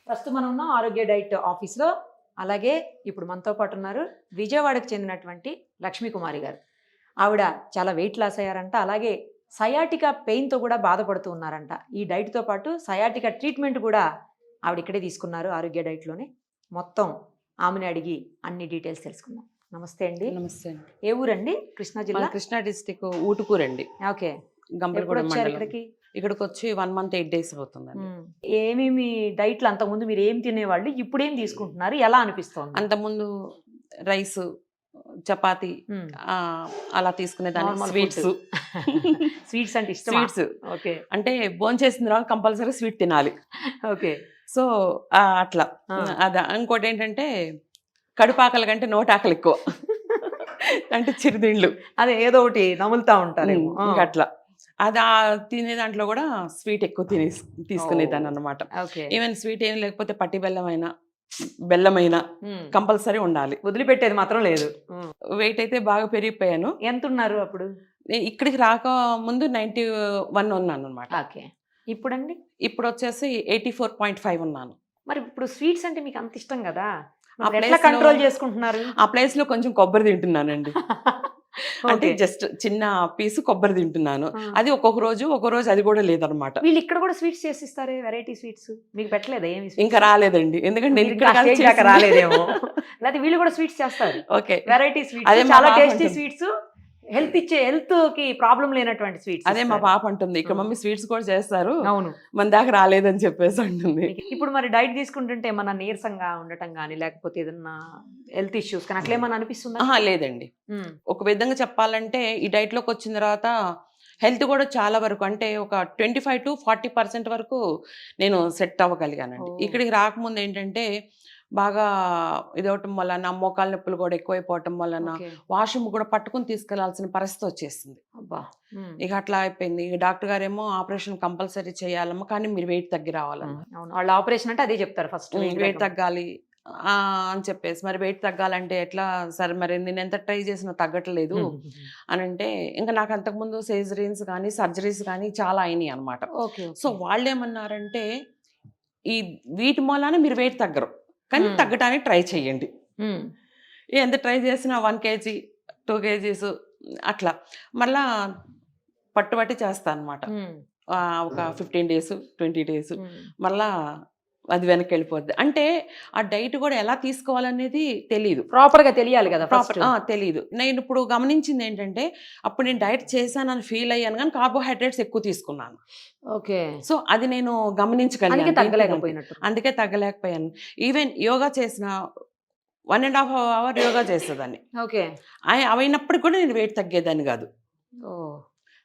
ప్రస్తుతం మనం ఉన్నాం ఆరోగ్య డైట్ ఆఫీస్లో. అలాగే ఇప్పుడు మనతో పాటు ఉన్నారు విజయవాడకు చెందినటువంటి లక్ష్మీ కుమారి గారు. ఆవిడ చాలా వెయిట్ లాస్ అయ్యారంట. అలాగే సయాటికా పెయిన్తో కూడా బాధపడుతూ ఉన్నారంట. ఈ డైట్తో పాటు సయాటికా ట్రీట్మెంట్ కూడా ఆవిడ ఇక్కడే తీసుకున్నారు ఆరోగ్య డైట్లోనే. మొత్తం ఆమెని అడిగి అన్ని డీటెయిల్స్ తెలుసుకుందాం. నమస్తే అండి. నమస్తే అండి. ఏ ఊరండి? కృష్ణా జిల్లా, కృష్ణా డిస్టిక్ ఊటుకూరు అండి. ఓకే. గంపలగూడెం వచ్చారు మండలం. ఇక్కడికి? ఇక్కడికి వచ్చి 1 month 8 days అవుతుందండి. ఏమేమి డైట్లు అంతకుముందు మీరు ఏం తినేవాళ్ళు, ఇప్పుడు ఏం తీసుకుంటున్నారు, ఎలా అనిపిస్తోంది? అంతకుముందు రైస్, చపాతి అలా తీసుకునేదాన్ని. స్వీట్స్ స్వీట్స్ అంటే ఇష్టం. Sweets okay. అంటే భోంచేసిన తర్వాత కంపల్సరీ స్వీట్ తినాలి. ఓకే. సో అట్లా అదా. ఇంకోటి ఏంటంటే కడుపాకలి కంటే నోటాకలి ఎక్కువ. అంటే చిరుదిండ్లు అదే ఏదో ఒకటి నములుతా ఉంటారు. ఇంకా అట్లా అది తినే దాంట్లో కూడా స్వీట్ ఎక్కువ తీసుకునేదాన్ని అనమాట. ఈవెన్ స్వీట్ ఏం లేకపోతే పట్టి బెల్లమైనా కంపల్సరీ ఉండాలి, వదిలిపెట్టేది మాత్రం లేదు. వెయిట్ అయితే బాగా పెరిగిపోయాను. ఎంత ఉన్నారు అప్పుడు? ఇక్కడికి రాక ముందు 91 ఉన్నాను అనమాట. ఓకే. ఇప్పుడండి? ఇప్పుడు వచ్చేసి 84.5 ఉన్నాను. మరి ఇప్పుడు స్వీట్స్ అంటే మీకు అంత ఇష్టం కదా, ఎట్లా కంట్రోల్ చేసుకుంటున్నారు? ఆ ప్లేస్ లో కొంచెం కొబ్బరి తింటున్నానండి. అంటే జస్ట్ చిన్న పీసు కొబ్బరి తింటున్నాను. అది ఒక్కొక్క రోజు అది కూడా లేదనమాట. వీళ్ళు ఇక్కడ కూడా స్వీట్స్ చేసిస్తారే, వెరైటీ స్వీట్స్ మీకు పెట్టలేదా? ఏమి ఇంకా రాలేదండి, ఎందుకంటే రాలేదేమో. లేకపోతే వీళ్ళు కూడా స్వీట్స్ చేస్తారు. ఓకే, వెరైటీ స్వీట్స్, చాలా టేస్టీ స్వీట్స్, హెల్త్ కి ప్రాబ్లం లేనటువంటి స్వీట్స్. అదే మా పాప అంటుంది, ఇక్కడ మమ్మీ స్వీట్స్ కూడా చేస్తారు, అవును, మన దాకా రాలేదని చెప్పేసి అంటుంది. ఇప్పుడు మరి డైట్ తీసుకుంటుంటే ఏమన్నా నీరసంగా ఉండటం కానీ, లేకపోతే ఏదన్నా హెల్త్ ఇష్యూస్ కానీ అట్లా ఏమన్నా అనిపిస్తుందా? లేదండి. ఒక విధంగా చెప్పాలంటే ఈ డైట్ లోకి వచ్చిన తర్వాత హెల్త్ కూడా చాలా వరకు, అంటే ఒక 25 to 40% వరకు నేను సెట్ అవ్వగలిగానండి. ఇక్కడికి రాకముందు ఏంటంటే బాగా ఇదవటం వలన మోకాళ్ళ నొప్పులు కూడా ఎక్కువైపోవటం వలన వాష్రూమ్ కూడా పట్టుకుని తీసుకెళ్లాల్సిన పరిస్థితి వచ్చేసింది. ఇక అట్లా అయిపోయింది. ఇక డాక్టర్ గారేమో ఆపరేషన్ కంపల్సరీ చేయాలమ్మా, కానీ మీరు వెయిట్ తగ్గి రావాలన్నారు. వాళ్ళు ఆపరేషన్ అంటే అదే చెప్తారు, ఫస్ట్ వెయిట్ తగ్గాలి అని చెప్పేసి. మరి వెయిట్ తగ్గాలంటే ఎట్లా? సరే మరి నేను ఎంత ట్రై చేసినా తగ్గట్లేదు అని అంటే, ఇంకా నాకు అంతకుముందు సర్జరీస్ కానీ సర్జరీస్ కానీ చాలా అయినాయి అనమాట. సో వాళ్ళు ఏమన్నారంటే, ఈ వీటి మూలాన మీరు వెయిట్ తగ్గరు, కానీ తగ్గడానికి ట్రై చేయండి. ఎంత ట్రై చేసినా 1 kg 2 kgs అట్లా మళ్ళా పట్టుబట్టి చేస్తాను అనమాట. ఒక 15 days 20 days మళ్ళా అది వెనక్కి వెళ్ళిపోద్ది. అంటే ఆ డైట్ కూడా ఎలా తీసుకోవాలనేది తెలియదు, ప్రాపర్గా తెలియాలి కదా. తెలియదు. నేను ఇప్పుడు గమనించింది ఏంటంటే, అప్పుడు నేను డైట్ చేశానని ఫీల్ అయ్యాను, కానీ కార్బోహైడ్రేట్స్ ఎక్కువ తీసుకున్నాను. ఓకే. సో అది నేను గమనించగలిగాను, అందుకే తగ్గలేకపోయాను. ఈవెన్ యోగా చేసిన 1.5 hour యోగా చేసేదాన్ని. ఓకే. అయినప్పుడు కూడా నేను వెయిట్ తగ్గేదాన్ని కాదు.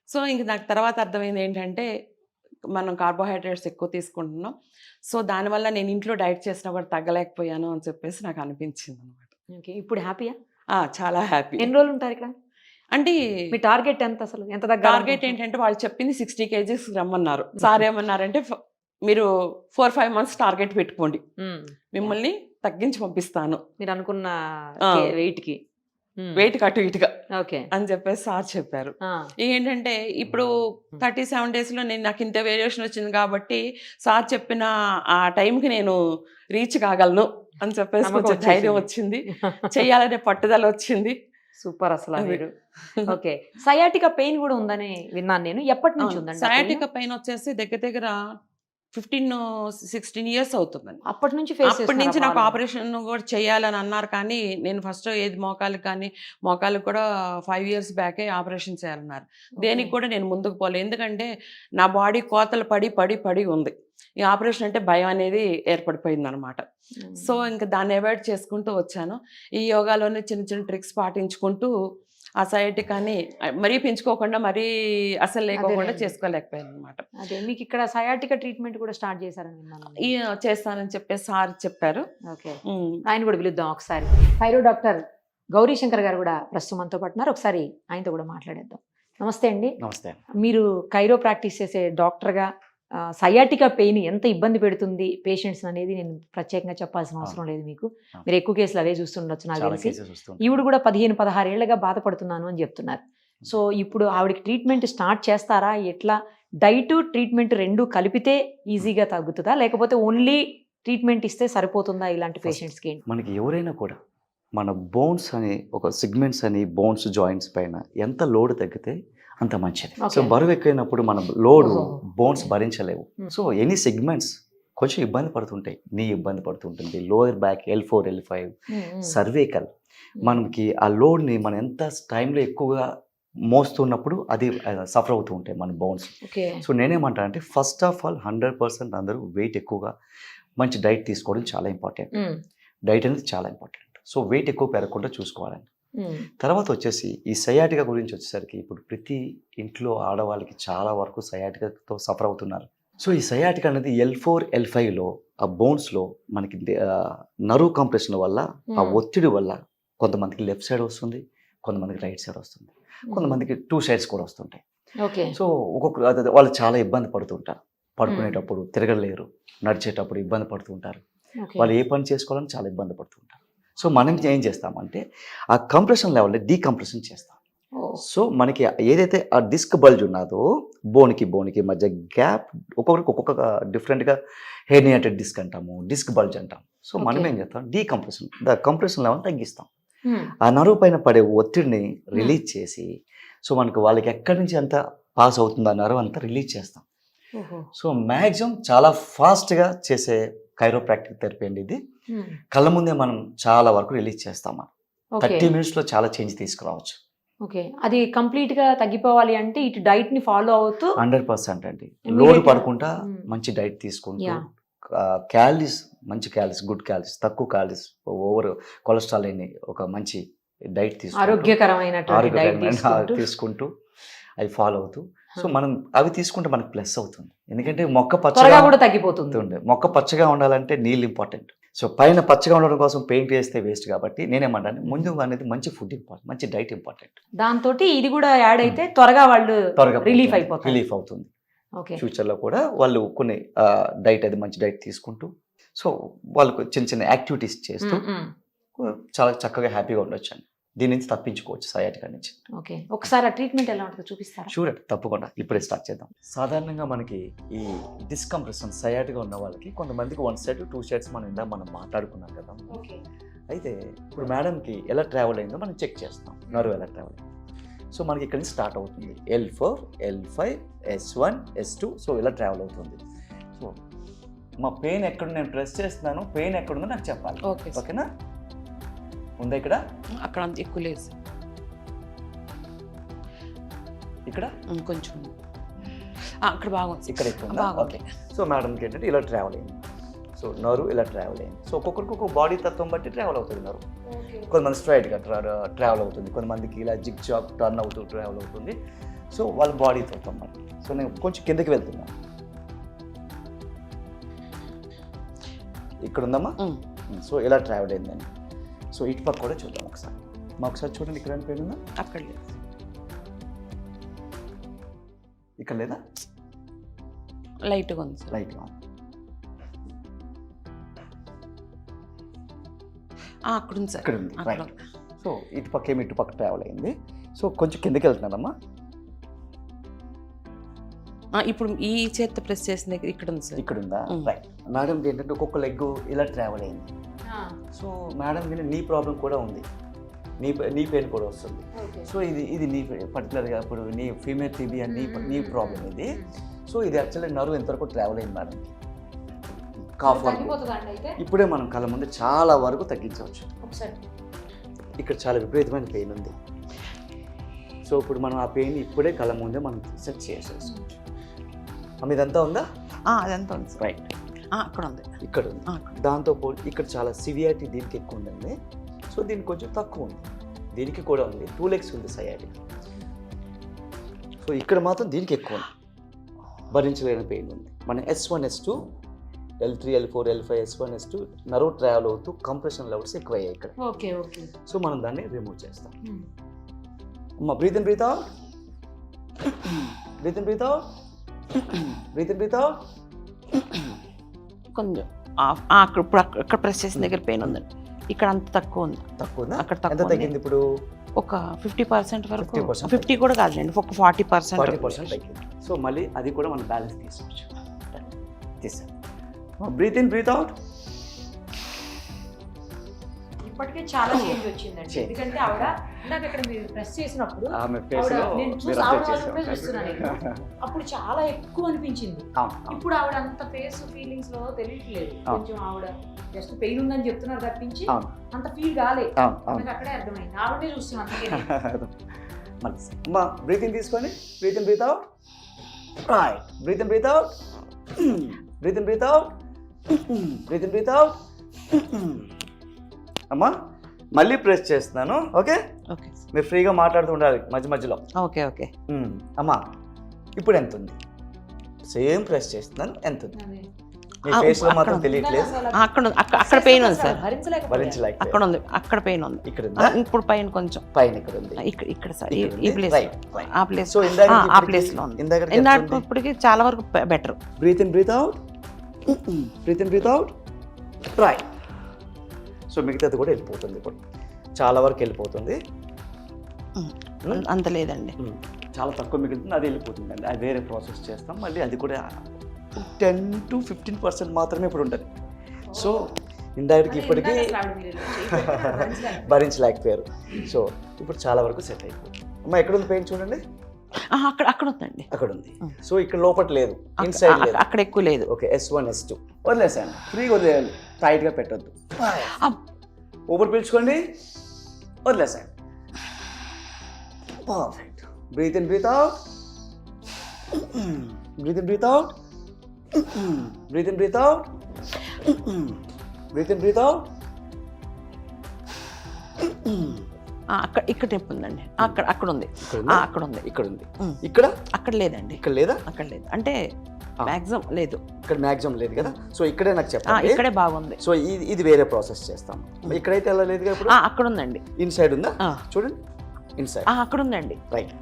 సో ఇంక నాకు తర్వాత అర్థమైంది ఏంటంటే, మనం కార్బోహైడ్రేట్స్ ఎక్కువ తీసుకుంటున్నాం, సో దానివల్ల నేను ఇంట్లో డైట్ చేసినా కూడా తగ్గలేకపోయాను అని చెప్పేసి నాకు అనిపించింది అనమాట. ఇప్పుడు హ్యాపీయా? చాలా హ్యాపీ. ఎన్ని రోజులు ఉంటారు ఇక్కడ? అంటే మీ టార్గెట్ ఎంత? అసలు ఎంత తగ్గ టార్గెట్ ఏంటంటే, వాళ్ళు చెప్పింది 60 kgs రమ్మన్నారు. సార్ ఏమన్నారంటే, మీరు 4-5 months టార్గెట్ పెట్టుకోండి, మిమ్మల్ని తగ్గించి పంపిస్తాను మీరు అనుకున్న వెయిట్ కి, వెయిట్ అటు ఇటుగా ఓకే అని చెప్పేసి సార్ చెప్పారు. ఏంటంటే ఇప్పుడు 37 days లో నాకు ఇంత వేరియేషన్ వచ్చింది కాబట్టి సార్ చెప్పిన ఆ టైంకి నేను రీచ్ కాగలను అని చెప్పేసి కొంచెం ధైర్యం వచ్చింది, చెయ్యాలనే పట్టుదల వచ్చింది. సూపర్ అసలు మీరు. ఓకే. సయాటికా పెయిన్ కూడా ఉందని విన్నాను నేను, ఎప్పటి నుంచి ఉందండి? సయాటికా పెయిన్ వచ్చేసి దగ్గర 15-16 years అవుతుందండి. అప్పటి నుంచి నాకు ఆపరేషన్ కూడా చేయాలని అన్నారు, కానీ నేను ఫస్ట్ ఏది మోకాళ్ళకి కానీ, మోకాళ్ళకి కూడా 5 years బ్యాకే ఆపరేషన్ చేయాలన్నారు. దేనికి కూడా నేను ముందుకు పోలేదు, ఎందుకంటే నా బాడీ కోతలు పడి ఉంది. ఈ ఆపరేషన్ అంటే భయం అనేది ఏర్పడిపోయింది అనమాట. సో ఇంకా దాన్ని అవాయిడ్ చేసుకుంటూ వచ్చాను. ఈ యోగాలోనే చిన్న ట్రిక్స్ పాటించుకుంటూ ఆ సయాటికాని మరీ పెంచుకోకుండా, మరీ అసలు లేకోకుండా చేసుకోలేకపోయాను అనమాట. అదే మీకు ఇక్కడ సయాటికా ట్రీట్మెంట్ కూడా స్టార్ట్ చేశారని విన్నాను. చేస్తానని చెప్పేసి సార్ చెప్పారు. ఓకే, ఆయన కూడా పిలుద్దాం ఒకసారి. థైరో డాక్టర్ గౌరీ శంకర్ గారు కూడా ప్రస్తుతం మనతో పాటున్నారు, ఒకసారి ఆయనతో కూడా మాట్లాడేద్దాం. నమస్తే అండి. నమస్తే. మీరు కైరో ప్రాక్టీస్ చేసే డాక్టర్గా సయాటికా పెయిన్ ఎంత ఇబ్బంది పెడుతుంది పేషెంట్స్ అనేది నేను ప్రత్యేకంగా చెప్పాల్సిన అవసరం లేదు మీకు. మీరు ఎక్కువ కేసులు అవే చూస్తుండొచ్చు నాకు తెలిసి. ఈవిడ కూడా 15-16 ఏళ్ళగా బాధపడుతున్నాను అని చెప్తున్నారు. సో ఇప్పుడు ఆవిడకి ట్రీట్మెంట్ స్టార్ట్ చేస్తారా? ఎట్లా? డైట్ ట్రీట్మెంట్ రెండు కలిపితే ఈజీగా తగ్గుతుందా, లేకపోతే ఓన్లీ ట్రీట్మెంట్ ఇస్తే సరిపోతుందా ఇలాంటి పేషెంట్స్కి? మనకి ఎవరైనా కూడా మన బోన్స్ అని ఒక సిగ్మెంట్స్ అని బోన్స్ జాయింట్స్ పైన ఎంత లోడ్ తగ్గితే అంత మంచిది. So Okay. బరువు ఎక్కువైనప్పుడు మన లోడ్ ఓహో. బోన్స్ భరించలేవు. Hmm. సో ఎనీ సెగ్మెంట్స్ కొంచెం ఇబ్బంది పడుతుంటాయి. నీ ఇబ్బంది పడుతుంటుంది, lower back L4 L5 cervical, మనకి ఆ లోడ్ని మనం ఎంత టైంలో ఎక్కువగా మోస్తున్నప్పుడు అది సఫర్ అవుతూ ఉంటాయి మన బోన్స్. ఓకే. సో నేనేమంటా అంటే ఫస్ట్ ఆఫ్ ఆల్ 100% అందరూ వెయిట్ ఎక్కువగా మంచి డైట్ తీసుకోవడం చాలా ఇంపార్టెంట్. డైట్ అనేది చాలా ఇంపార్టెంట్. సో వెయిట్ ఎక్కువ పెరగకుండా చూసుకోవాలండి. తర్వాత వచ్చేసి ఈ సయాటికా గురించి వచ్చేసరికి ఇప్పుడు ప్రతి ఇంట్లో ఆడవాళ్ళకి చాలా వరకు సయాటికాతో సఫర్ అవుతున్నారు. సో ఈ సయాటికా అనేది L4 L5లో ఆ బోన్స్లో మనకి నర్వ్ కంప్రెషన్ వల్ల ఆ ఒత్తిడి వల్ల కొంతమందికి లెఫ్ట్ సైడ్ వస్తుంది, కొంతమందికి రైట్ సైడ్ వస్తుంది, కొంతమందికి 2 సైడ్స్ కూడా వస్తుంటాయి. ఓకే. సో వాళ్ళు చాలా ఇబ్బంది పడుతుంటారు. పడుకునేటప్పుడు తిరగలేరు, నడిచేటప్పుడు ఇబ్బంది పడుతుంటారు, వాళ్ళు ఏ పని చేసుకోవాలని చాలా ఇబ్బంది పడుతుంటారు. సో మనం ఏం చేస్తామంటే ఆ కంప్రెషన్ లెవెల్లో డీకంప్రెషన్ చేస్తాం. సో మనకి ఏదైతే ఆ డిస్క్ బల్జ్ ఉన్నదో బోన్కి మధ్య గ్యాప్ ఒక్కొక్కరికి ఒక్కొక్క డిఫరెంట్గా హెర్నియేటెడ్ డిస్క్ అంటాము, డిస్క్ బల్జ్ అంటాం. సో మనం ఏం చేస్తాం, కంప్రెషన్ లెవెల్ తగ్గిస్తాం. ఆ నరువు పైన పడే ఒత్తిడిని రిలీజ్ చేసి సో మనకు వాళ్ళకి ఎక్కడి నుంచి ఎంత పాస్ అవుతుందో ఆ నరువు అంతా రిలీజ్ చేస్తాం. సో మ్యాక్సిమం చాలా ఫాస్ట్గా చేసే కైరోప్రాక్టిక్ థెరపీ అండి ఇది. కళ్ళ ముందే మనం చాలా వరకు రిలీజ్ చేస్తాం. 30 minutesలో చాలా చేంజ్ తీసుకురావచ్చు. ఓకే. అది కంప్లీట్ గా తగ్గిపోవాలి అంటే ఇటు డైట్ ని ఫాలో అవుతూ 100% అండి. లోడ్ పడకుండా మంచి డైట్ తీసుకుంటూ క్యాలరీస్, మంచి క్యాలరీస్, గుడ్ క్యాలరీస్, తక్కువ క్యాలరీస్, ఓవర్ కొలెస్ట్రాల్ లేని ఒక మంచి డైట్ తీసుకుంటూ ఆరోగ్యకరమైనటువంటి డైట్ తీసుకుంటూ అవి ఫాలో అవుతూ సో మనం అవి తీసుకుంటే మనకు ప్లస్ అవుతుంది. ఎందుకంటే మొక్క త్వరగా పచ్చగా కూడా తగ్గిపోతుంది. మొక్క పచ్చగా ఉండాలంటే నీళ్ళు ఇంపార్టెంట్. సో పైన పచ్చగా ఉండడం కోసం పెయింట్ వేస్తే వేస్ట్ కాబట్టి నేనేమంటాను ముందు అనేది మంచి ఫుడ్ ఇంపార్టెంట్, మంచి డైట్ ఇంపార్టెంట్. దాంతో ఇది కూడా యాడ్ అయితే త్వరగా వాళ్ళు రిలీఫ్ అయిపోతారు. రిలీఫ్ అవుతుంది. ఓకే. ఫ్యూచర్లో కూడా వాళ్ళు కొన్ని డైట్ అది మంచి డైట్ తీసుకుంటూ సో వాళ్ళకు చిన్న చిన్న యాక్టివిటీస్ చేస్తూ చాలా చక్కగా హ్యాపీగా ఉండొచ్చు అండి. దీని నుంచి తప్పించుకోవచ్చు సయాటికా నుంచి. ఓకే. ఒకసారి ఆ ట్రీట్మెంట్ ఎలా ఉంటుందో చూపిస్తారా? షూర్, తప్పకుండా ఇప్పుడే స్టార్ట్ చేద్దాం. సాధారణంగా మనకి ఈ డిస్కంప్రెషన్ సయాటికా ఉన్న వాళ్ళకి కొంతమందికి 1 side 2 sides మనం మాట్లాడుకున్నాం కదా. అయితే ఇప్పుడు మేడంకి ఎలా ట్రావెల్ అయిందో మనం చెక్ చేస్తాం, నర్వ్ ఎలా ట్రావెల్ అయింది. సో మనకి ఇక్కడ నుంచి స్టార్ట్ అవుతుంది L4 L5 S1 S2 so ఇలా ట్రావెల్ అవుతుంది. సో మా పెయిన్ ఎక్కడ, నేను ప్రెస్ చేస్తున్నాను, పెయిన్ ఎక్కడుందో నాకు చెప్పాలి. ఓకేనా? ఉందా ఇక్కడ? అక్కడ అంత ఎక్కువ లేదు, ఇక్కడ కొంచెం అక్కడ బాగుంది, ఇక్కడ ఎక్కువ. ఓకే. సో మేడంకి ఏంటంటే ఇలా ట్రావెల్ అయింది. సో నర్వ్ ఇలా ట్రావెల్ అయింది. సో ఒక్కొక్కరికి ఒక్కొక్క బాడీ తత్వం బట్టి ట్రావెల్ అవుతుంది నర్వ్. కొంతమంది స్ట్రైట్గా ట్రావెల్ అవుతుంది, కొంతమందికి ఇలా జిగ్ జాగ్ టర్న్ అవుతూ ట్రావెల్ అవుతుంది. సో వాళ్ళ బాడీ తత్వం బట్టి. సో నేను కొంచెం కిందకి వెళ్తున్నాను. ఇక్కడ ఉందమ్మా. సో ఇలా ట్రావెల్ అయిందండి. సో ఇటు పక్క కూడా చూద్దాం ఒకసారి. ఒకసారి చూడండి, ఇక్కడ అని పెయిన్ ఉందా? అక్కడ లేదు, ఇక్కడ లేదా? లైట్గా ఉంది. లైట్గా అక్కడ ఉంది సార్. ఇక్కడ ఉంది. రైట్. సో ఇటు పక్క ఇటు పక్క ట్రావెల్ అయింది. సో కొంచెం కిందకి వెళ్తున్నానమ్మా. ఇప్పుడు ఈ చేత్తో ప్రెస్ చేసిన దగ్గర ఇక్కడ ఉంది సార్. ఇక్కడ ఉందా? రైట్. మేడంకి ఏంటంటే ఒక్కొక్క లెగ్ ఇలా ట్రావెల్ అయింది. సో మేడంకి నీ ప్రాబ్లం కూడా ఉంది, నీ పెయిన్ కూడా వస్తుంది. సో ఇది నీ పర్టికులర్గా ఇప్పుడు నీ ఫీమేల్ టీబీ అని నీ ప్రాబ్లం ఇది. సో ఇది యాక్చువల్లీ నర్వ్ ఎంతవరకు ట్రావెల్ అయింది మేడంకి. కాఫ్ ఇప్పుడే మనం కళ్ళ ముందు చాలా వరకు తగ్గించవచ్చు. ఇక్కడ చాలా విపరీతమైన పెయిన్ ఉంది. సో ఇప్పుడు మనం ఆ పెయిన్ ఇప్పుడే కళ్ళ ముందే మనం సెట్ చేసేసుకోవచ్చు. ఇదంతా ఉందా? అదంతా ఉంది. రైట్. అక్కడ ఉంది, ఇక్కడ ఉంది. దాంతో ఇక్కడ చాలా సివియారిటీ దీనికి ఎక్కువ ఉందండి. సో దీనికి కొంచెం తక్కువ ఉంది. దీనికి కూడా ఉంది, 2 legs ఉంది సయాటికా. సో ఇక్కడ మాత్రం దీనికి ఎక్కువ ఉంది, భరించలేని పెయిన్ ఉంది. మన S1 S2 L3 L4 L5 S1 S2 nerve travel అవుతూ కంప్రెషన్ లెవెల్స్ ఎక్కువ అయ్యాయి ఇక్కడ. సో మనం దాన్ని రిమూవ్ చేస్తాం. Breathe in breathe out, breathe in breathe out, breathe in breathe out. కొంచెం అక్కడ ఇప్పుడు అక్కడ ప్రెస్ చేసిన దగ్గర పెయిన్ ఉందండి. ఇక్కడ అంత తక్కువ ఉంది. తక్కువ? అక్కడ ఎంత తగ్గింది ఇప్పుడు? ఒక 50% వరకు. 50 కూడా కాదులేండి, ఒక 40% తగ్గింది. సో మళ్ళీ అది కూడా మనం బ్యాలెన్స్ తీసుకోవచ్చు. తీసాం. Breathe in breathe out. ఇప్పటికే చాలా చేంజ్ వచ్చిందండి. Change. ఎందుకంటే ఆవిడ ఇందాక ఇక్కడ మీరు ప్రెస్ చేసినప్పుడు ఆమె face లో నేను మీరు చూసి observe ఆవిడ చేశారు. వైపునే చూస్తున్నాను నేను. అప్పుడు చాలా ఎక్కువ అనిపించింది. అవును, అవును. ఇప్పుడు ఆవిడ అంత ఫేస్ ఫీలింగ్స్ లో తెలియట్లేదు. అవును. కొంచెం ఆవిడ జస్ట్ పెయిన్ ఉందని చెప్తున్నారు తప్పించి అవును. అంత ఫీల్ కాలేదు. అవును, అవును. నాకు అక్కడే అర్థమైంది. ఆవిడనే చూస్తున్నాను అందుకే నేను. మళ్ళీ అమ్మా బ్రీతింగ్ తీసుకొని breathe in breathe out. Right. Breathe in breathe out. Breathe in breathe out. Breathe in breathe out. అమ్మా మళ్ళీ ప్రెస్ చేస్తున్నాను. ఓకే, ఓకే మీరు ఫ్రీగా మాట్లాడుతూ ఉండాలి మధ్య మధ్యలో. Okay okay. అమ్మా ఇప్పుడు ఎంత ఉంది? సేమ్ ప్రెస్ చేస్తున్నాను. ఎంత ఉంది? అదే. మీ ఫేస్ లో మాత్రం అక్కడ తెలియట్లేదు. అసలు అక్కడ అక్కడ పెయిన్ ఉంది సార్. భరించలేకపోయాను. భరించలేక అక్కడ ఉంది, అక్కడ పెయిన్ ఉంది. ఇక్కడ ఉందా? ఇప్పుడు పైన కొంచెం పైన ఇక్కడ ఉంది. ఇక్కడ ఇక్కడ సార్ ఇక్కడ ఈ ఉంది. Place Right, right. ఆ ప్లేస్ సో ఇందాక ఆ ప్లేస్ లో ఉంది. ఇందాక ఇప్పటికి చాలా వరకు better. Breathe in breathe out. Breathe in breathe out. Right. So మిగతాది కూడా వెళ్ళిపోతుంది. ఇప్పుడు చాలా వరకు వెళ్ళిపోతుంది. అంత లేదండి. చాలా తక్కువ మిగులుతుంది, అది వెళ్ళిపోతుంది అండి. అది వేరే ప్రాసెస్ చేస్తాం. మళ్ళీ అది కూడా 10 to 15% మాత్రమే ఇప్పుడు ఉంటుంది. సో ఇందాకటికి ఇప్పటికీ ఇందాక అసలు ఆవిడ మీరు భరించలేకపోయారు. భరించలేకపోయారు. సో ఇప్పుడు చాలా వరకు సెట్ అయిపోతుంది. అమ్మ ఎక్కడ ఉంది పెయిన్ చూడండి. అక్కడ అక్కడ ఉందండి. అక్కడ ఉంది. సో ఇక్కడ లోపల లేదు, ఇన్సైడ్ లేదు. అక్కడ ఎక్కువ లేదు. ఓకే, S1 S2 వదిలేసాను. ఫ్రీగా వదిలేయాలి, టైట్గా పెట్టద్దు. ఊపిరి పీల్చుకోండి, వదిలేసాను. Perfect. Breathe in breathe out. Breathe in breathe out. Breathe in breathe out. Breathe in breathe out. అక్కడ ఇక్కడ నొప్పి ఉందండి. అక్కడ అక్కడ ఉంది. అక్కడ ఉంది. ఇక్కడ ఉంది. ఇక్కడ అక్కడ లేదండి. ఇక్కడ లేదా? అక్కడ లేదు అంటే మ్యాక్సిమం లేదు. ఇక్కడ మ్యాక్సిమం లేదు కదా. సో ఇక్కడే నాకు చెప్పండి. ఇక్కడే బాగుంది. సో ఇది వేరే ప్రాసెస్ చేస్తాం. ఇక్కడైతే ఎలా లేదుగా. ఇప్పుడు అక్కడ ఉందండి. ఇన్సైడ్ ఉందా చూడండి. ఇన్సైడ్ అక్కడ ఉందండి. Right.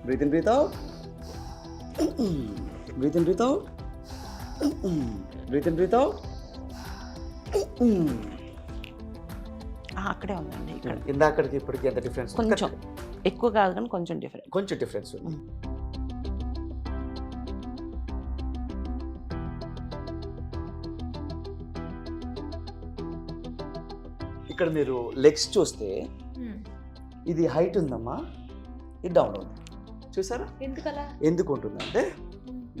Breathe in breathe out. Breathe in breathe out. Breathe in breathe out. అక్కడే ఉందండి. ఇక్కడ ఇందాకడికి ఇప్పటికి ఎంత డిఫరెన్స్? కొంచెం ఎక్కువ కాదు కానీ కొంచెం డిఫరెంట్. కొంచెం డిఫరెన్స్ ఉంది. ఇక్కడ మీరు లెగ్స్ చూస్తే ఇది హైట్ ఉందమ్మా, ఇది డౌన్ ఉంది. చూసారా ఎందుకలా? ఎందుకు ఉంటుందంటే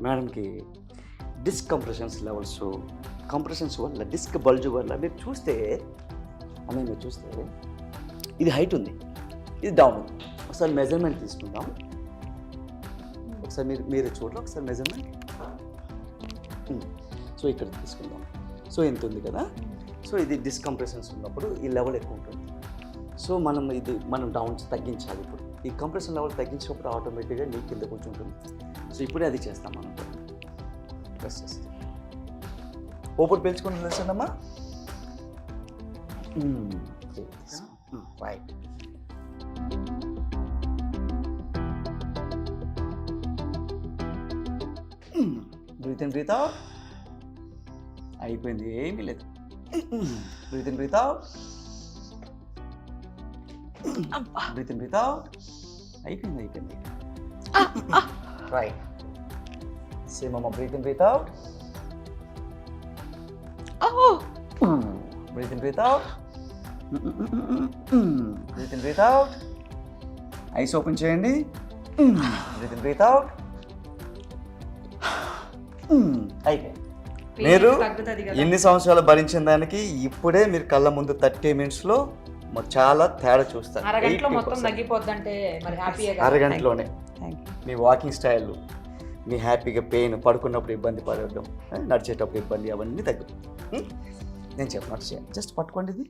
మేడంకి డిస్క్ కంప్రెషన్స్ లెవెల్స్, కంప్రెషన్స్ వల్ల డిస్క్ బల్జ్ వల్ల మీరు చూస్తే ఇది హైట్ ఉంది, ఇది డౌన్ ఉంది. ఒకసారి మెజర్మెంట్ తీసుకుందాం. ఒకసారి మీరు చూడండి ఒకసారి మెజర్మెంట్. సో ఇక్కడ తీసుకుందాం. సో ఎంత ఉంది కదా. సో ఇది డిస్కంప్రెషన్స్ ఉన్నప్పుడు ఈ లెవెల్ ఎక్కువ ఉంటుంది. సో మనం డౌన్స్ తగ్గించాలి. ఇప్పుడు ఈ కంప్రెషన్ లెవెల్ తగ్గించినప్పుడు ఆటోమేటిక్గా నీ కింద కొంచెం ఉంటుంది. సో ఇప్పుడే అది చేస్తాం మనం. ప్రెస్ చేస్తాం. ఓపెన్ పీల్చుకొని తెలుసండమ్మా. Right. Breathe in breathe out. అయిపోయింది, ఏమీ లేదు. Breathe in breathe out. Breathe in breathe out. అయిపోయింది. రైట్. సేమ్ అమ్మ. Breathe in breathe out. Breathe in breathe out. Breathe in breathe out. Eyes open చేయండి. Breathe in breathe out. అయిపోయింది. మీరు ఎన్ని సంవత్సరాలు భరించిన దానికి ఇప్పుడే మీరు కళ్ళ ముందు 30 minutesలో చాలా తేడా చూస్తారు. అరగంటలో మొత్తం తగ్గిపోద్దంటే మరి హ్యాపీగా. అరగంటలోనే మీ వాకింగ్ స్టైల్, మీ హ్యాపీగా పెయిన్, పడుకున్నప్పుడు ఇబ్బంది పడడం, నడిచేటప్పుడు ఇబ్బంది, అవన్నీ తగ్గిపోతాయి. నేను చెప్పినట్టు చేయండి. జస్ట్ పట్టుకోండి. ఇది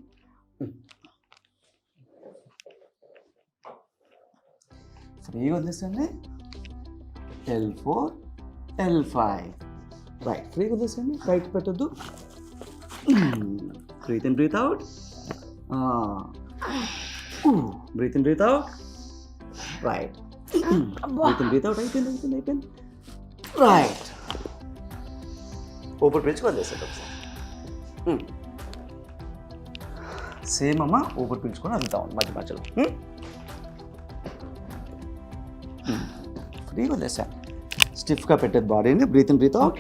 ఫ్రీగా వదిలేసండి. L4 L5 right. ఫ్రీగా వదిలేసండి. రైట్ పెట్టద్దు. Breathe in breathe out. Breathe in breathe out. Right. Breathe in breathe out. అయిపోయింది. రైట్. ఊపిరి పీల్చుకు వదిలేసండి ఒకసారి. సేమ్ అమ్మా. ఊపిరి పీల్చుకొని వదులుతాం మధ్యలో. ఫ్రీగా వదిలేసాను. స్టిఫ్గా పెట్టేది బాడీని. Breathe in breathe out.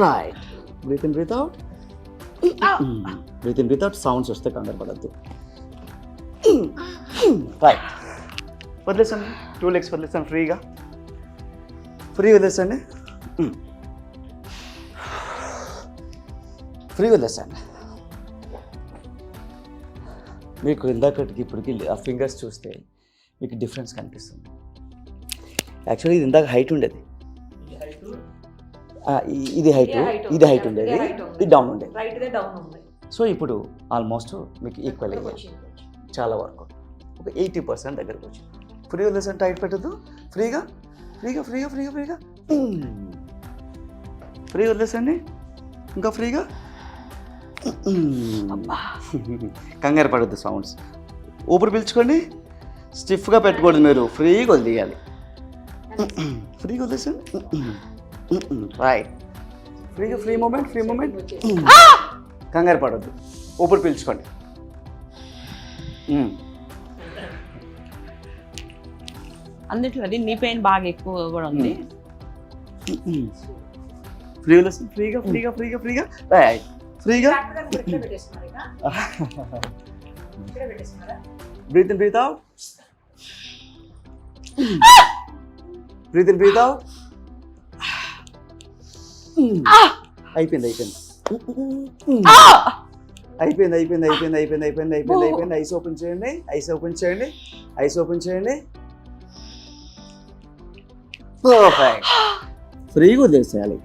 Right. Breathe in breathe out. Breathe in breathe out. Sounds వస్తే కంగారు పడద్దు. రైట్, వదిలేసండి. 2 legs వదిలేసండి ఫ్రీగా. వదిలేసండి. ఫ్రీ వదిలేసండి. మీకు ఇందాకటికి ఇప్పటికి ఆ ఫింగర్స్ చూస్తే మీకు డిఫరెన్స్ కనిపిస్తుంది. యాక్చువల్లీ ఇది ఇందాక హైట్ ఉండేది, ఇది హైట్ ఉండేది, ఇది డౌన్ ఉండేది. సో ఇప్పుడు ఆల్మోస్ట్ మీకు ఈక్వల్ అయ్యాయి చాలా వరకు. ఒక 80% దగ్గరకు వచ్చింది. ఫ్రీ వదిలేసండి, టైట్ పెట్టద్దు. ఫ్రీగా ఫ్రీగా ఫ్రీగా ఫ్రీగా ఫ్రీగా ఫ్రీ వదిలేసండి. ఇంకా ఫ్రీగా. కంగారు పడద్దు. సౌండ్స్ ఊపిరి పీల్చుకోండి. స్టిఫ్గా పెట్టకూడదు, మీరు ఫ్రీగా వదిలేయాలి. ఫ్రీగా వదిలేసండి. రైట్, ఫ్రీగా. Free movement. కంగారు పడద్దు, ఊపిరి పీల్చుకోండి. అన్నిట్లో నీ పెయిన్ బాగా ఎక్కువ కూడా ఉంది. ఫ్రీ వదిలేసండి. ఫ్రీగా ఫ్రీగా ఫ్రీగా ఫ్రీగా రైట్. ఫ్రీగా. Breathe in breathe out. Breathe in breathe out. అయిపోయింది. ఐస్ ఓపెన్ చేయండి. పర్ఫెక్ట్. ఫ్రీగా వదిలేసేయాలి.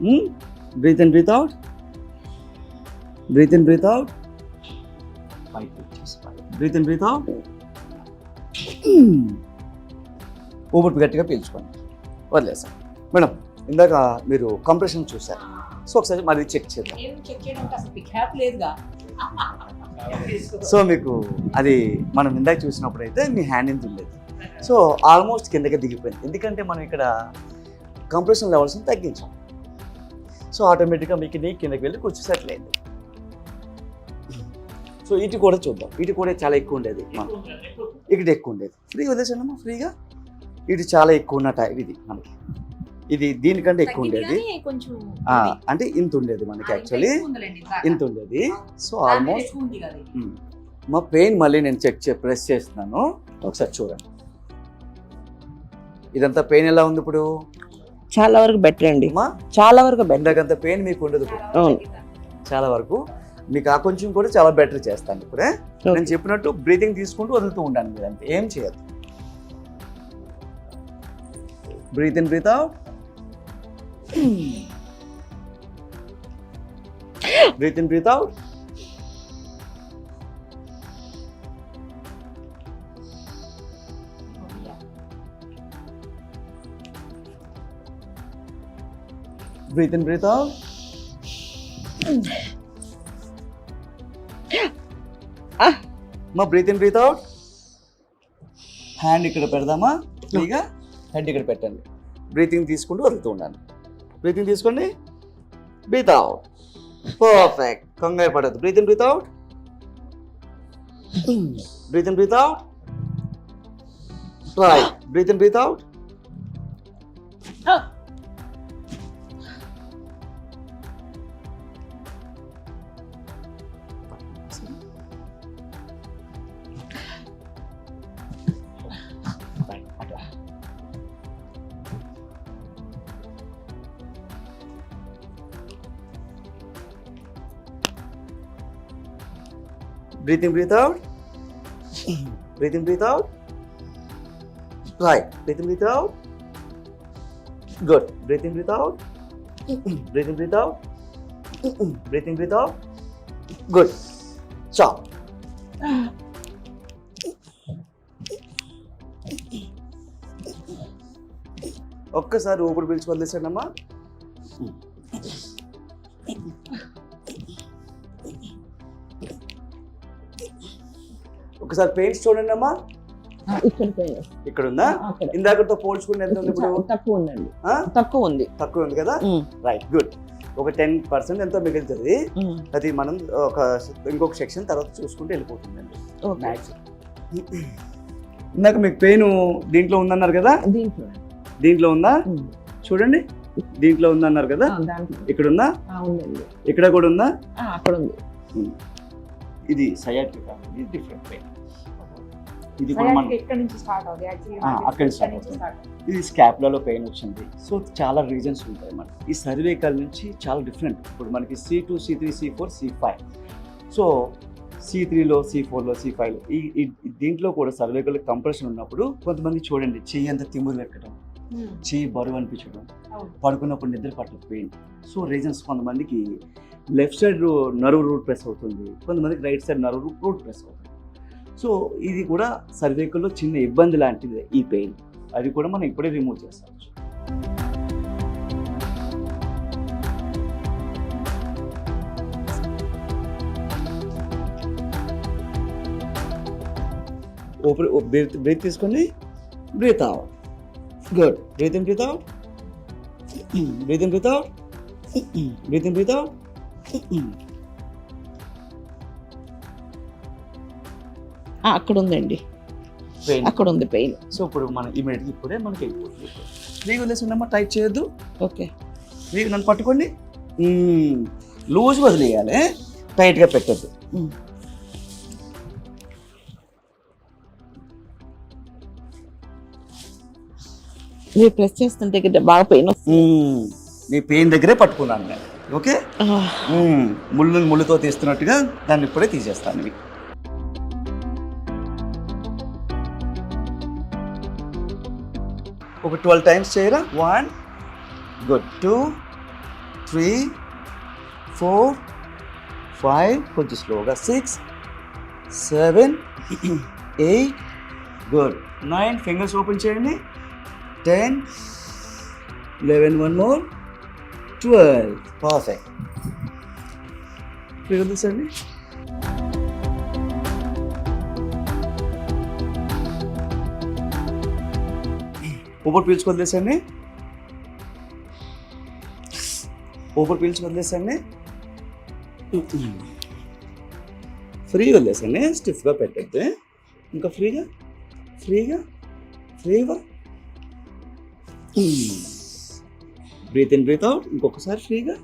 Breathe in breathe out. Breathe in, breathe out. Breathe in, breathe out. ఊపిరి గట్టిగా పీల్చుకోండి. వదిలేసాం. మేడం, ఇందాక మీరు కంప్రెషన్ చూసారు. సో ఒకసారి మరి చెక్ చేద్దాం. సో మీకు అది మనం ఇందాక చూసినప్పుడు అయితే మీ హ్యాండ్ ఇంత ఉండేది. సో ఆల్మోస్ట్ కిందకి దిగిపోయింది. ఎందుకంటే మనం ఇక్కడ కంప్రెషన్ లెవెల్స్ని తగ్గించాం. సో ఆటోమేటిక్గా మీకు నీ కిందకి వెళ్ళి కూర్చో సెటిల్ అయింది. సో ఇటు కూడా చూద్దాం. ఇటు కూడా చాలా ఎక్కువ ఉండేది, ఇక్కడ ఎక్కువ ఉండేది. ఫ్రీగా వదిలేసానమ్మా. ఫ్రీగా. ఇటు చాలా ఎక్కువ ఉన్నట్ట. ఇది మనకి ఇది దీనికంటే ఎక్కువ ఉండేది. అంటే ఇంత ఉండేది మనకి, యాక్చువల్లీ ఇంత ఉండేది. సో ఆల్మోస్ట్ మా పెయిన్ మళ్ళీ నేను ప్రెస్ చేస్తున్నాను. ఒకసారి చూడండి. ఇదంతా పెయిన్ ఎలా ఉంది ఇప్పుడు? చాలా వరకు బెటర్ అండి. చాలా వరకు బెటర్. ఇందాకంత పెయిన్ మీకు ఉండదు. చాలా వరకు మీకు ఆ కొంచెం కూడా చాలా బెటర్ చేస్తాను. ఇప్పుడే నేను చెప్పినట్టు బ్రీతింగ్ తీసుకుంటూ వదులుతూ ఉండాలి. మీరు అంతే, ఏం చేయదు. Breathe in, breathe out. Breathe in, breathe out. Breathe in, breathe out. మా breathe in, breathe out. Hand ఇక్కడ పెడదామా? ఫ్రీగా హెడ్ ఇక్కడ పెట్టండి. బ్రీతింగ్ తీసుకుంటూ వదులుతూ ఉండండి. బ్రీతింగ్ తీసుకోండి. Breathe out. పర్ఫెక్ట్. కంగారు పడద్దు. Breathe in, breathe out. Breathe in, breathe out. Right. Breathe in, breathe out. Breathe in, breathe out. Breathe in, breathe out. Right. Breathe in, breathe out. Good. Breathe in, breathe out. Breathe in, breathe out. Breathe in, breathe out. Good. Stop. ఒక్కసారి ఊపిరి పీల్చి వదిలేసాడమ్మా. ఒకసారి pains చూడండి అమ్మా. ఇక్కడ ఉందా? ఇందాకతో పోల్చుకుంటే ఎంత ఉంది ఇప్పుడు? తక్కువ ఉందండి. తక్కువ ఉంది కదా? Right, good. ఒక 10% ఎంతో మిగులుతుంది. అది మనం ఇంకొక సెక్షన్ తర్వాత చూసుకుంటూ వెళ్ళిపోతుందండి. ఇందాక మీకు పెయిన్ దీంట్లో ఉందన్నారు కదా? దీంట్లో ఉందా? చూడండి, దీంట్లో ఉందన్నారు కదా? ఇక్కడ ఉందా? ఇక్కడ కూడా ఉందా? అక్కడ ఉంది. ఇది సయాటికా కాదు, ఇది డిఫరెంట్ పెయిన్. ఇది కూడా మనం ఎక్కడి నుంచి స్టార్ట్ అవుతుంది అక్కడ start అవుతుంది. ఇది స్కాపులలో పెయిన్ వచ్చింది. సో చాలా రీజన్స్ ఉంటాయి మనకి. ఈ సర్వైకల్ నుంచి చాలా డిఫరెంట్. ఇప్పుడు మనకి C2, C3, C4, C5. So C3లో, C4లో, C5లో ఈ దీంట్లో కూడా సర్వైకల్ కంప్రెషన్ ఉన్నప్పుడు కొంతమంది చూడండి చెయ్యి అంతా తిమ్మురు ఎక్కడం, చెయ్యి బరువు అనిపించడం, పడుకున్నప్పుడు నిద్ర పట్టడం పెయిన్. సో రీజన్స్ కొంతమందికి left side nerve route press అవుతుంది, కొంతమందికి right side nerve route press అవుతుంది. సో ఇది కూడా సర్వైకల్లో చిన్న ఇబ్బంది లాంటిది ఈ పెయిన్. అది కూడా మనం ఇప్పుడే రిమూవ్ చేస్తాము. బ్రీత్ తీసుకోండి, breathe out. Good. Breathe in, breathe out. Breathe in, breathe out. Breathe in, breathe out. అక్కడ ఉందండి, అక్కడ ఉంది పెయిన్. సో ఇప్పుడు మనం ఇమీడియట్గా ఇప్పుడే మనకి వెళ్ళిపోతుంది. ఫ్రీగా వదిలేసిందమ్మా, టైట్ చేయొద్దు. ఓకే, ఫ్రీగా నన్ను పట్టుకోండి. లూజ్ వదిలేయాలి, టైట్గా పెట్టద్దు. మీరు ప్రెస్ చేస్తుంటే బాగా పెయిన్ వస్తుంది. నీ పెయిన్ దగ్గరే పట్టుకున్నాను నేను. ఓకే, ముళ్ళుతో తీస్తున్నట్టుగా దాన్ని ఇప్పుడే తీసేస్తాను. ఇవి ఒక 12 టైమ్స్ చేయరా. 1, గుడ్. 2, 3, 4, 5, కొంచెం స్లోగా. 6, 7, 8, గుడ్. 9, ఫింగర్స్ ఓపెన్ చేయండి. 10, 11, 1 more, 12, పర్ఫెక్ట్. ఫిగర్స్ అండి. ఊపిరి పీల్చుకు వదిలేసండి. ఊపిరి పీల్చుకు వదిలేసండి. ఫ్రీగా వదిలేసండి, స్టిఫ్గా పెట్టద్దు. ఇంకా ఫ్రీగా ఫ్రీగా ఫ్రీగా. Breathe in, breathe out. ఇంకొకసారి ఫ్రీగా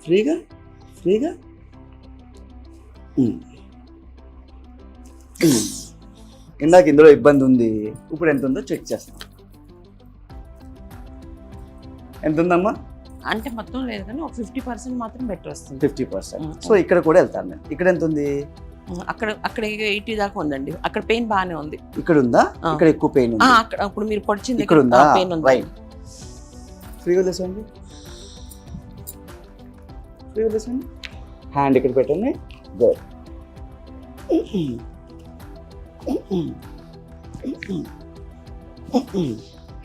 ఫ్రీగా ఫ్రీగా. ఇందాక ఇందులో ఇబ్బంది ఉంది, ఇప్పుడు ఎంత ఉందో చెక్ చేస్తాం. ఎంత ఉందమ్మా? అంటే మొత్తం లేదు కానీ ఒక 50% మాత్రం బెటర్ వస్తుంది. 50%. సో ఇక్కడ కూడా వెళ్తాను నేను. ఇక్కడ ఎంత ఉంది? అక్కడ 80 దాకా ఉందండి. అక్కడ పెయిన్ బాగానే ఉంది. ఇక్కడ ఉందా? ఇక్కడ ఎక్కువ పెయిన్ ఉంది. అక్కడ ఇప్పుడు మీరు పొడిచింది ఇక్కడ ఉందా? పెయిన్ ఉంది. రైట్. ఫ్రీగా వదిలేసండి, ఫ్రీగా వదిలేసండి. హ్యాండ్ ఇక్కడ పెట్టండి. గుడ్.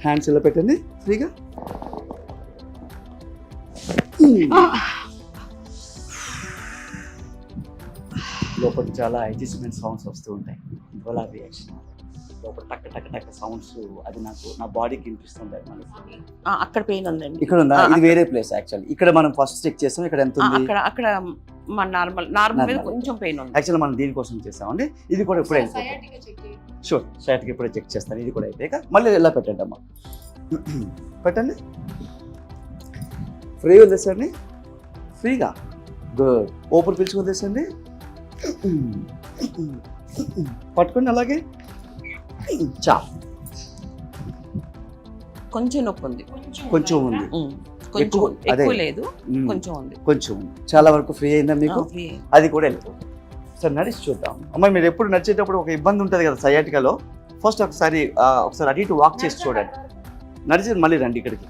హ్యాండ్స్ ఇలా పెట్టండి ఫ్రీగా. లోపల చాలా అడ్జస్ట్మెంట్ సౌండ్స్ వస్తూ ఉంటాయి. గోలా రియాక్షన్ లోపల టక్ టక్ టక్ సౌండ్స్, అది నా బాడీకి వినిపిస్తుంది. అక్కడ పెయిన్ ఉందండి. ఇక్కడ ఉందా? ఇది వేరే ప్లేస్ యాక్చువల్లీ. ఇక్కడ మనం ఫస్ట్ చెక్ చేస్తాం. ఇక్కడ ఎంత ఉంది? అక్కడ మన నార్మల్ మీద కొంచెం పెయిన్ ఉంది. యాక్చువల్లీ మనం దీనికోసం చేస్తామండి. ఇది కూడా ఇప్పుడే షూర్ సైట్కి ఇప్పుడే చెక్ చేస్తాను. ఇది కూడా అయిపోయాక మళ్ళీ ఎలా పెట్టండి అమ్మా. పెట్టండి. ఫ్రీ వదిలేసండి, ఫ్రీగా. గుడ్. ఓపెన్ పిలుచుకు వదిలేసండి. పట్టుకోండి అలాగే. చా కొంచెం నొప్పి ఉంది, కొంచెం ఉంది, ఎక్కువ లేదు, కొంచెం ఉంది, కొంచెం ఉంది. చాలా వరకు ఫ్రీ అయిందా మీకు? అది కూడా వెళ్ళిపోతుంది. సరే నడిచి చూద్దాం. అమ్మాయి మీరు ఎప్పుడు నడిచేటప్పుడు ఒక ఇబ్బంది ఉంటుంది కదా సయాటికాలో. ఫస్ట్ ఒకసారి అటు ఇటు వాక్ చేసి చూడండి. నడిచి మళ్ళీ రండి ఇక్కడికి.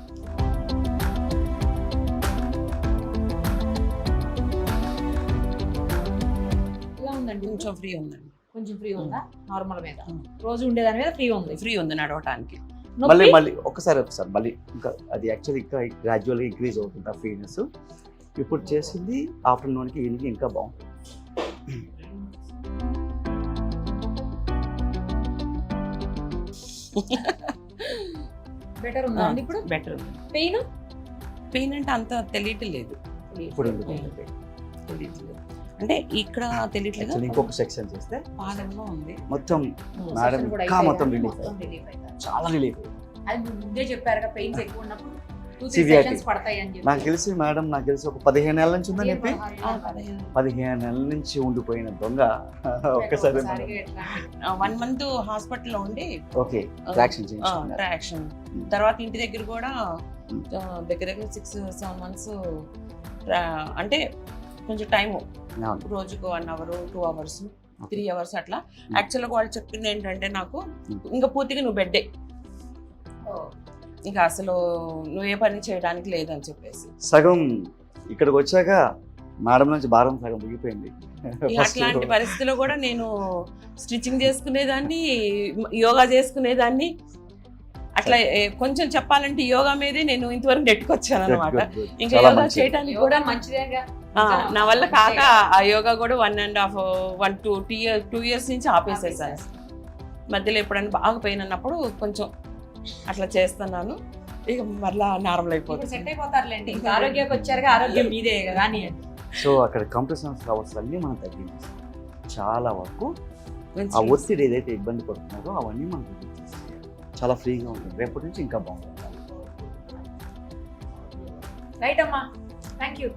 కొంచెం ఫ్రీ ఉందండి. కొంచెం ఫ్రీ ఉందా? నార్మల్ మీద రోజు ఉండేదాని మీద ఫ్రీ ఉంది నడవటానికి. మళ్ళీ ఒకసారి మళ్ళీ ఇంకా అది యాక్చువల్లీ ఇంకా గ్రాడ్యువల్గా ఇంక్రీజ్ అవుతుంది ఆ ఫ్రీనెస్. ఇప్పుడు చేసింది ఆఫ్టర్నూన్కి ఈవినింగ్ ఇంకా బాగుంటుంది. బెటర్ ఉందా అండి ఇప్పుడు? బెటర్ ఉంది. పెయిన్ అంటే అంత తెలియట్లేదు. ఇప్పుడు అంటే ఇక్కడ తెలియట్లేదు. ఇంకొక సెక్షన్ చేస్తే పాదంలో ఉంది మొత్తం. మేడం ఇంకా మొత్తం రిలీఫ్, చాలా రిలీఫ్. అది ముందే చెప్పారు కదా పెయిన్స్ ఎక్కువ ఉన్నప్పుడు CVIT. పడతాయి అని చెప్పి. నాకు తెలిసి మేడం, నాకు తెలిసి ఒక 15 నెలల నుంచి ఉందని చెప్పి 15 15 నెలల నుంచి ఉండిపోయిన దొంగ ఒక్కసారి ఒక్కసారిగా ఎట్లా? 1 month హాస్పిటల్లో ఉండి ఓకే ట్రాక్షన్ చేయించుకున్నారు. ట్రాక్షన్ తర్వాత ఇంటి దగ్గర కూడా దగ్గర దగ్గర 6-7 months అంటే కొంచెం టైము అవును. రోజుకు 1 hour 2 hours 3 hours అట్లా. యాక్చువల్గా వాళ్ళు చెప్పింది ఏంటంటే నాకు ఇంకా పూర్తిగా నువ్వు బెడ్డే, ఇంకా అసలు నువ్వు ఏ పని చేయడానికి లేదని చెప్పేసి సగం ఇక్కడికి వచ్చాక మేడం నుంచి భారం సగం దిగిపోయింది. ఇక అట్లాంటి పరిస్థితిలో కూడా నేను స్టిచ్చింగ్ చేసుకునేదాన్ని, యోగా చేసుకునేదాన్ని. అట్లా కొంచెం చెప్పాలంటే యోగా మీదే నేను ఇంతవరకు నెట్టుకొచ్చాను అనమాట. ఇంకా చాలా యోగా మంచిది. చేయడానికి కూడా కూడా మంచిదేగా. నా వల్ల కాక ఆ యోగా కూడా 1.5-2 years నుంచి ఆపేసేసాను. మధ్యలో ఎప్పుడైనా బాగా పెయిన్ అన్నప్పుడు కొంచెం అట్లా చేస్తున్నాను. ఇక మళ్ళా నార్మల్ ఇప్పుడు అయిపోతుంది. సెట్ అయిపోతారులేండి. ఇంకా ఆరోగ్యకి వచ్చారుగా, ఆరోగ్యం మీదే కదా అని. సో అక్కడ కంప్రెషన్ అవర్స్ అన్నీ మనం తగ్గించాం. చాలా వరకు మంచి ఆ ఒత్తిడి ఏదైతే ఇబ్బంది పడుతున్నారో అవన్నీ మనం తగ్గించేసేయాలి. చాలా ఫ్రీగా ఉంటుంది. రేపటి నుంచి ఇంకా బాగుంటుంది. రైట్ అమ్మా, థ్యాంక్ యూ.